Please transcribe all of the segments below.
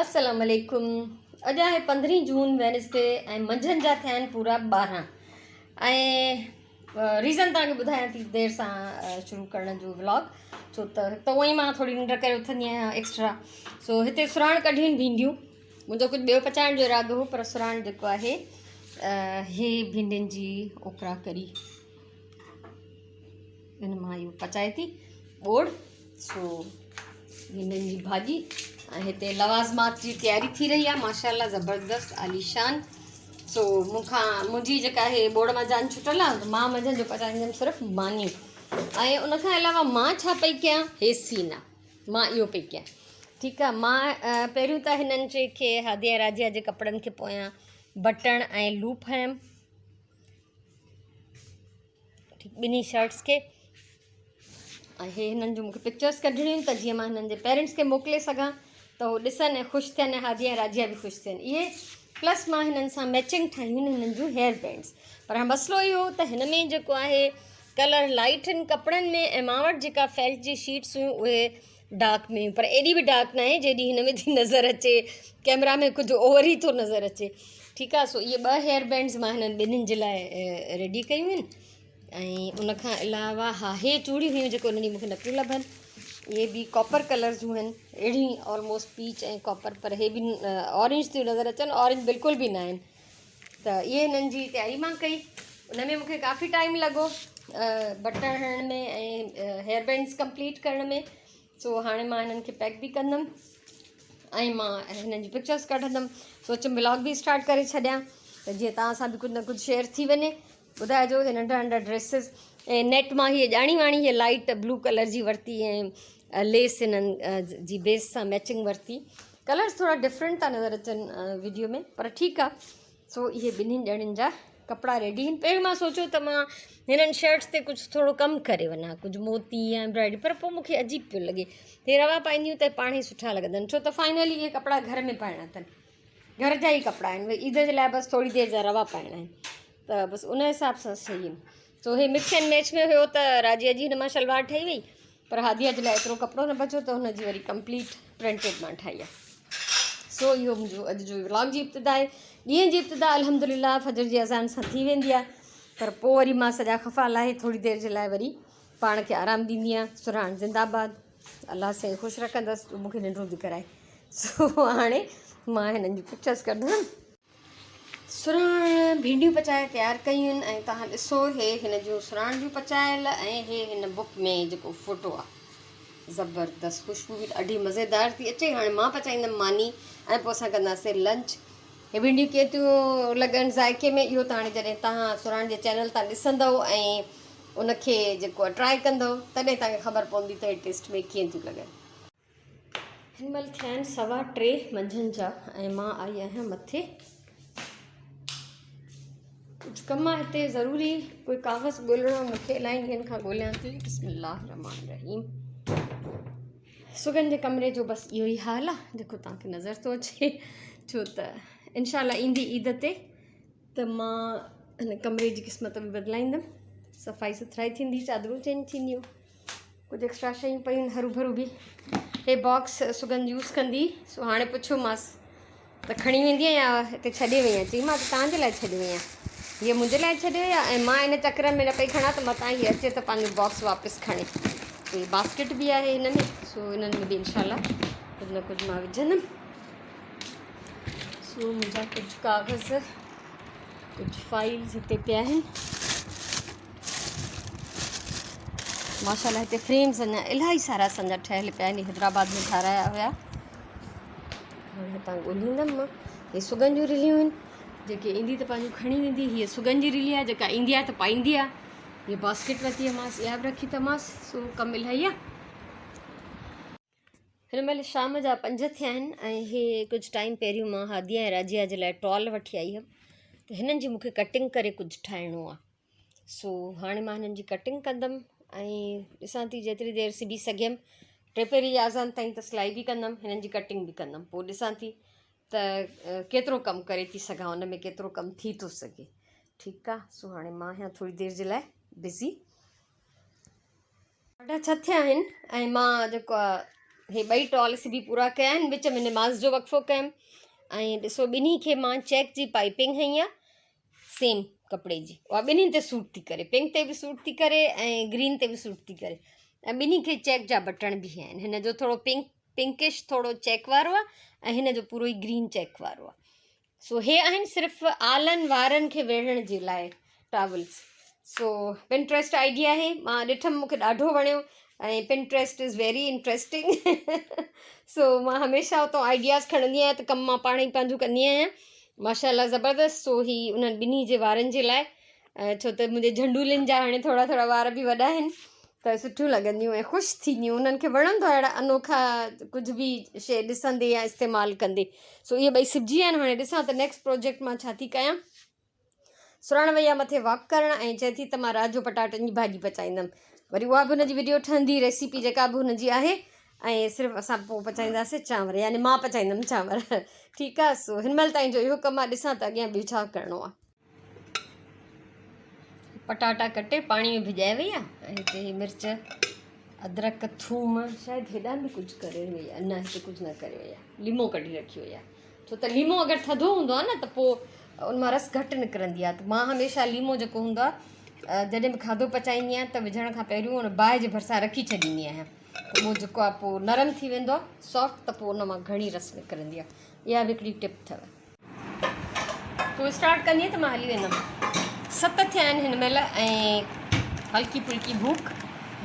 अस्सलाम वालेकुम। अॼु आहे 15 जून वेनसडे ऐं मंझंदि जा थिया आहिनि पूरा 12 ऐं रीज़न तव्हांखे ॿुधायां थी देरि सां शुरू करण जो व्लॉग, छो त उअं ई मां थोरी निंड करे उथंदी आहियां एक्स्ट्रा। सो हिते सुराण कढियूं भिंडियूं, मुंहिंजो कुझु ॿियो पचाइण जो इरादो हो, पर सुराण जेको आहे हे भिंडियुनि जी ओकरा करी हिन मां इहो पचाए थी ॿोड़। सो भिंडियुनि जी भाॼी ऐं हिते लवाज़मात जी तयारी थी रही आहे, माशाल्लाह ज़बरदस्त आलीशान। सो मुंहिंजी जेका आहे ॿोड़ मां जान छुटल आहे, मां मंझंदि जो पचाईंदमि सिर्फ़ु मानी। ऐं उनखां अलावा मां छा पई कयां, हे सीन आहे, मां इहो पई कयां। ठीकु आहे, मां पहिरियों त हिननि जे खे हादिया राजिया जे कपिड़नि खे पोयां बटण ऐं लूप हयमि, ठीकु, ॿिन्ही शर्ट्स खे। ऐं हे हिननि जूं मूंखे पिक्चर्स कढणियूं आहिनि त जीअं मां हिननि जे पेरेंट्स खे मोकिले सघां त उहो ॾिसनि ऐं ख़ुशि थियनि ऐं हादिया राजिया बि ख़ुशि थियनि। इहे प्लस मां हिननि सां मैचिंग ठाहियूं आहिनि हिननि जूं हेयर बैंड्स। पर हाणे मसइलो इहो त हिन में जेको आहे कलर लाइट आहिनि कपिड़नि में, ऐं मां वटि जेका फेल्ट जी शीट्स हुयूं उहे डार्क में हुयूं, पर एॾी बि डार्क न आहे जेॾी हिन में थी नज़र अचे, कैमरा में कुझु ओवर ई थो नज़र अचे। ठीकु आहे, सो इहे 2 हेयर बैंड्स मां हिननि ॿिन्हिनि जे लाइ रेडी कयूं आहिनि। ऐं उनखां अलावा हा, हे चूड़ियूं हुयूं जेको उन्हनि ॾींहुं मूंखे न पियूं लभनि, इहे बि कॉपर कलर जूं आहिनि, अहिड़ी ऑलमोस्ट पीच ऐं कॉपर, पर हे बि ऑरेंज थियूं नज़र अचनि, ऑरेंज बिल्कुलु बि न आहिनि। त इहे हिननि जी तयारी मां कई, उन में मूंखे काफ़ी टाइम लॻो बटण हणण में ऐं हेयर बैंड्स कंप्लीट करण में। सो हाणे मां हिननि खे पैक बि कंदमि ऐं मां हिननि जी पिक्चर्स कढंदमि। सोचियमि ब्लॉग बि स्टार्ट करे छॾियां त जीअं तव्हां सां बि कुझु न कुझु शेयर थी वञे। ॿुधाइजो हे नंढा नंढा ड्रेसिस, ऐं नेट मां हीअ ॼाणी वाणी हीअ लाइट ब्लू कलर जी वरिती ऐं लेस हिननि जी बेस सां मैचिंग वरिती। कलर्स थोरा डिफरेंट था नज़र अचनि वीडियो में, पर ठीकु आहे। सो इहे ॿिन्हिनि ॼणनि जा कपिड़ा रेडी आहिनि। पहिरियों मां सोचियो त मां हिननि शर्ट्स ते कुझु थोरो कमु करे वञा, कुझु मोती या एम्ब्रॉयडरी, पर पोइ मूंखे अजीब पियो लॻे। हे रवा पाईंदियूं त पाण ई सुठा लॻंदनि, छो त फाइनली इहे कपिड़ा घर में पाइणा अथनि, घर जा ई कपिड़ा आहिनि, ईद जे लाइ बसि थोरी देरि जा रवा पाइणा आहिनि, त बसि उन हिसाब सां सही आहिनि। सो हे मिक्स एंड मैच में हुयो त राजिया जी हिन मां शलवार ठही वई, पर हादिया जे लाइ एतिरो कपिड़ो न बचियो त हुनजी वरी कंप्लीट प्रिंटेड मां ठाही आहे। सो इहो मुंहिंजो अॼु जो व्लॉग जी इब्तिदा आहे। ॾींहं जी इब्तिदा अल्हम्दुलिल्लाह फजर जी अज़ान सां थी वेंदी आहे, पर पोइ वरी मां सॼा खफ़ा लाहे थोरी देरि जे लाइ वरी पाण खे आरामु ॾींदी आहियां। सुराण ज़िंदाबाद, अलाह साईं ख़ुशि रखंदसि, मूंखे निंड बि कराए। सो हाणे मां हिननि जी पिक्चर्स कढंदमि। सुराण भिंडियूं पचाए तयारु कयूं आहिनि, ऐं तव्हां ॾिसो हे हिन जूं सुराण जूं पचायल, ऐं हे हिन बुक में जेको फ़ोटो आहे, ज़बरदस्त ख़ुशबू बि ॾाढी मज़ेदार थी अचे। हाणे मां पचाईंदमि मानी ऐं पोइ असां कंदासीं लंच। हे भिंडियूं केतिरियूं लॻनि ज़ाइके में, इहो त हाणे जॾहिं तव्हां सुराण जे चैनल तां ॾिसंदव ऐं उनखे जेको आहे ट्राए कंदव तॾहिं तव्हांखे ख़बर पवंदी त हे टेस्ट में कीअं थियूं लॻनि। हिन महिल थिया आहिनि 3:15 मंझंदि जा, ऐं मां आई आहियां मथे। कुझु कमु आहे हिते ज़रूरी, कोई कागज़ ॻोल्हणो, मूंखे इलाही ॾींहंनि खां ॻोल्हियां थी। बिस्मिल्लाह रहमान रहीम। सुगन जे कमरे जो बसि इहो ई हाल आहे जेको तव्हांखे नज़र थो अचे, छो त इंशाल्लाह ईंदी ईद ते त मां हिन कमरे जी क़िस्मत बि बदिलाईंदमि, सफ़ाई सुथराई थींदी, चादरूं चेंज थींदियूं, कुझु एक्स्ट्रा शयूं पयूं आहिनि हरू भरू बि। हे बॉक्स सुगन यूज़ कंदी, सो हाणे पुछियोमांसि त खणी वेंदी या हिते छॾे वई आहियां। चई मां त तव्हांजे लाइ छॾे वई आहियां, हीअ मुंहिंजे लाइ छॾे वई आहे, ऐं मां इन चकर में न पई खणा त मतां हीअ अचे त पंहिंजो बॉक्स वापसि खणे। हे बास्केट बि आहे हिन में, सो हिननि में बि इंशाल्लाह कुझु न कुझु मां विझंदमि। सो मुंहिंजा कुझु कागज़, कुझु फाइल्स हिते पिया आहिनि। माशाल्लाह हिते फ्रेम्स अञा इलाही सारा असांजा ठहियल पिया आहिनि, हैदराबाद में ठाराया हुया। हाणे हितां ॻोल्हींदमि मां। हे सुगन जूं रिलियूं आहिनि, जेके ईंदी त पंहिंजो खणी वेंदी। हीअ सुगन जी रिली आहे, जेका ईंदी आहे त पाईंदी आहे। हीअ बास्केट वरिती आहे मांसि, इहा बि रखी अथमांसि, सो कमु इलाही आहे। हिन महिल शाम जा 5 थिया आहिनि, ऐं हे कुझु टाइम पहिरियों मां हादिया ऐं राजिया जे लाइ टॉल वठी आई हुयमि, त हिननि जी मूंखे कटिंग करे कुझु ठाहिणो आहे। सो हाणे मां हिननि जी कटिंग कंदमि, ऐं ॾिसां थी जेतिरी देरि सिबी सघियमि। 3 आज़ान ताईं त सिलाई बि कंदमि, हिननि जी कटिंग बि कंदमि, पोइ ॾिसां थी त केतिरो कमु करे थी सघां, हुन में केतिरो कमु थी थो सघे। ठीकु आहे, सो हाणे मां आहियां थोरी देरि जे लाइ बिज़ी। 6:30 थिया आहिनि, ऐं मां जेको आहे हे ॿई टॉल्स बि पूरा कया आहिनि, विच में निमाज़ जो वक़फ़ो कयमि। ऐं ॾिसो ॿिन्ही खे मां चेक जी पाइपिंग हई आहे सेम कपिड़े जी, उहा ॿिन्हिनि ते सूट थी करे, पिंक ते बि सूट थी करे ऐं ग्रीन ते बि सूट थी करे। ऐं ॿिन्ही खे चेक जा बटण बि आहिनि, हिन जो थोरो पिंकिश थोरो चेक वारो आहे ऐं हिन जो पूरो ई ग्रीन चेक वारो आहे। सो हे आहिनि सिर्फ़ु आलनि वारनि खे वेढ़ण जे लाइ टॉवल्स। सो पिंट्रेस्ट आइडिया आहे, मां ॾिठमि, मूंखे ॾाढो वणियो ऐं पिंट्रेस्ट इज़ वेरी इंट्रस्टिंग। सो मां हमेशह उतां आइडियाज़ खणंदी आहियां त कमु मां पाण ई पंहिंजो कंदी आहियां, माशाल्लाह ज़बरदस्त। सो ही उन्हनि ॿिन्ही जे वारनि जे लाइ, छो त मुंहिंजे झंडूलनि जा हाणे थोरा थोरा वार बि वॾा आहिनि त सुठियूं लॻंदियूं ऐं ख़ुशि थींदियूं, उन्हनि खे वणंदो आहे अहिड़ा अनोखा कुझु बि शइ ॾिसंदे या इस्तेमालु कंदे। सो इहे ॿई सिबजी विया आहिनि। हाणे ॾिसां त नेक्स्ट प्रोजेक्ट मां छा थी कयां। सुरण वई आहे मथे वॉक करणु ऐं चए थी त मां राति जो पटाटनि जी भाॼी पचाईंदमि, वरी उहा बि हुनजी वीडियो ठहंदी, रेसिपी जेका बि हुनजी आहे। ऐं सिर्फ़ु असां पोइ पचाईंदासीं चांवर, यानी मां पचाईंदमि चांवर। ठीकु आहे। सो हिन महिल ताईं जो इहो कमु आहे, ॾिसां त अॻियां ॿियो छा करिणो आहे। पटाटा कटे पाणी में भिॼाए वई आहे ऐं हिते मिर्च अदरक थूम, शायदि हेॾा बि कुझु करे वई आहे, न हिते कुझु न करे वई आहे, लीमो कढी रखी वई आहे। छो त लीमो अगरि थधो हूंदो आहे न त पोइ उन मां रस घटि निकिरंदी आहे, त मां हमेशह लीमो जेको हूंदो आहे जॾहिं बि खाधो पचाईंदी आहियां त विझण खां पहिरियों उन बाहि जे भरिसां रखी छॾींदी आहियां, त उहो जेको आहे पोइ नरम थी वेंदो आहे सॉफ्ट, त पोइ उन मां घणी रस निकिरंदी आहे। इहा बि हिकिड़ी टिप अथव। तूं स्टार्ट कंदी त मां हली वेंदमि। 7 थिया आहिनि हिन महिल ऐं हल्की फुल्की भूख।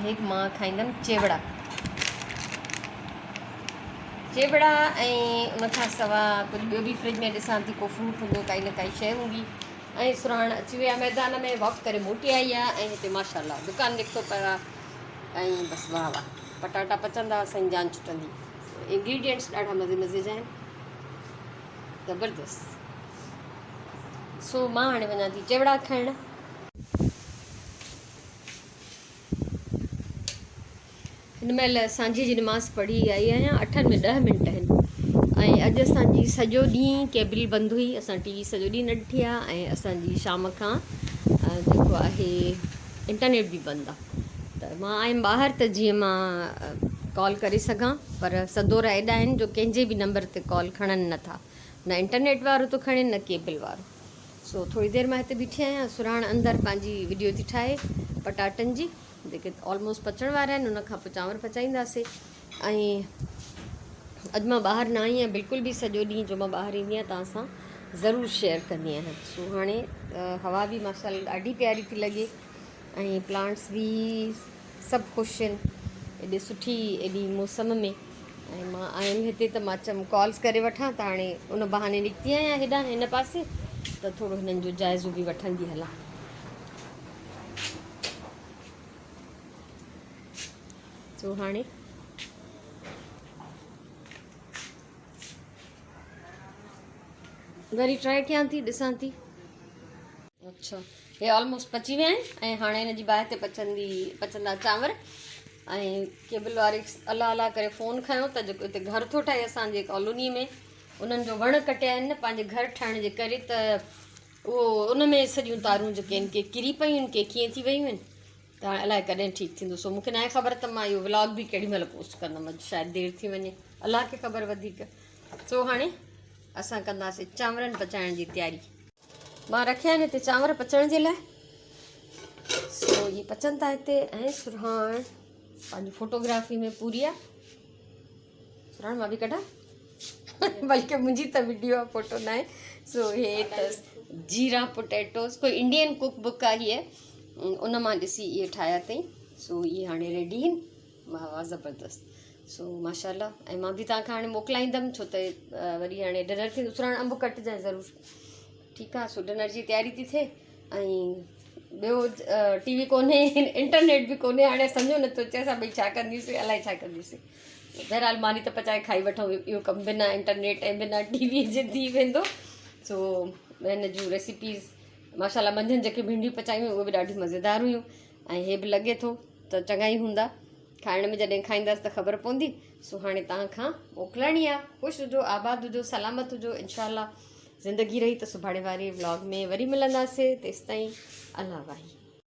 हिकु मां खाईंदमि चिवड़ा ऐं उनखां सवाइ कुझु ॿियो बि फ्रिज में ॾिसां थी, को फ्रूट हूंदो, काई न काई शइ हूंदी। ऐं सुराण अची विया मैदान में, वॉक करे मोटी आई आहे ऐं हिते माशाल्लाह दुकानु निकितो पियो आहे। ऐं बसि वाह वाह, पटाटा पचंदा, असांजी जान छुटंदी। इंग्रीडियंट्स ॾाढा मज़े मज़े जा आहिनि, ज़बरदस्त। सो मां हाणे वञा थी चिवड़ा खाइणु। हिन महिल सांझी जी निमाज़ पढ़ी आई आहियां, 8 में 10 मिंट आहिनि ऐं अॼु असांजी सॼो ॾींहुं केबल बंदि हुई, असां टीवी सॼो ॾींहुं न ॾिठी आहे ऐं असांजी शाम खां जेको आहे इंटरनेट बि बंदि आहे। त मां आयमि ॿाहिरि त जीअं मां कॉल करे सघां, पर सदोरा एॾा आहिनि जो कंहिंजे बि नंबर ते कॉल खणनि नथा, न इंटरनेट वारो थो खणे न केबल वारो। सो थोरी देरि मां हिते बीठी आहियां, सुराण अंदरि पंहिंजी वीडियो थी ठाहे पटाटनि जी, जेके ऑलमोस्ट पचण वारा आहिनि, उनखां पोइ चांवर पचाईंदासीं। ऐं अॼु मां ॿाहिरि न आई आहियां बिल्कुलु बि, सॼो ॾींहुं जो मां ॿाहिरि ईंदी आहियां तव्हां सां ज़रूरु शेयर कंदी आहियां। सो हाणे हवा बि माशाल्लाह ॾाढी प्यारी थी लॻे ऐं प्लांट्स बि सभु ख़ुशि आहिनि एॾी सुठी एॾी मौसम में। ऐं मां आयमि हिते त मां चयमि कॉल्स करे वठां, त हाणे उन बहाने निकिती आहियां हेॾां हिन पासे, त थोरो हिननि जो जाइज़ो बि वठंदी हलां। सो हाणे वरी ट्राई कयां थी, ॾिसां थी। अच्छा, हे ऑलमोस्ट पची विया आहिनि ऐं हाणे हिन जी बाहि ते पचंदा चांवर। ऐं केबल वारे अला अला करे फ़ोन खयो त जेको हिते घर थो ठहे असांजे कॉलोनीअ में, उन्हनि जो वण कटिया आहिनि न पंहिंजे घर ठाहिण जे करे, त उहो उन में सॼियूं तारूं जेके आहिनि के किरी पियूं आहिनि, के कीअं थी वियूं आहिनि, त हाणे अलाए कॾहिं ठीकु थींदो। सो मूंखे न आहे ख़बर त मां इहो व्लॉग बि केॾी महिल पोस्ट कंदमि, अॼु शायदि देरि थी वञे, अलाह खे ख़बर वधीक। सो हाणे असां कंदासीं चांवरनि पचाइण जी तयारी। मां रखिया आहिनि हिते चांवर पचण जे लाइ। सो इहे पचनि था हिते ऐं सुरहाण पंहिंजी फ़ोटोग्राफी में पूरी आहे। सुरहाण मां बि कढां बल्कि मुंहिंजी त वीडियो आहे, फ़ोटो न आहे। सो हे अथसि जीरा पोटैटोस, कोई इंडियन कुक बुक आहे हीअ, उन मां ॾिसी इहे ठाहिया अथई। सो इहे हाणे रेडी आहिनि, वाह वाह ज़बरदस्त। सो माशाल्लाह। ऐं मां बि तव्हांखे हाणे मोकिलाईंदमि, छो त वरी हाणे डिनर थी, सुरहाण अंब कटिजांइ ज़रूरु। ठीकु आहे। सो डिनर जी तयारी थी थिए ऐं ॿियो टीवी कोन्हे, इंटरनेट बि कोन्हे, हाणे सम्झो नथो अचे असां भई छा कंदीसीं, अलाए छा कंदीसीं। बहरहाल मानी त पचाए खाई वठूं, इहो कमु बिना इंटरनेट ऐं बिना टीवी जे थी वेंदो। सो हिन जूं रेसिपीज़ माशाल्लाह, मंझंदि जेके भिंडियूं पचायूं उहे बि ॾाढियूं मज़ेदार हुयूं ऐं हे बि लॻे थो त चङा ई हूंदा। खाइण में जॾहिं खाईंदासीं त ख़बर पवंदी। सो हाणे तव्हां खां मोकिलणी आहे। ख़ुशि हुजो, आबाद हुजो, सलामत हुजो। इंशाअल्लाह ज़िंदगी रही त सुभाणे वारे व्लॉग में वरी मिलंदासीं। तेसिताईं अल्लाह वाही।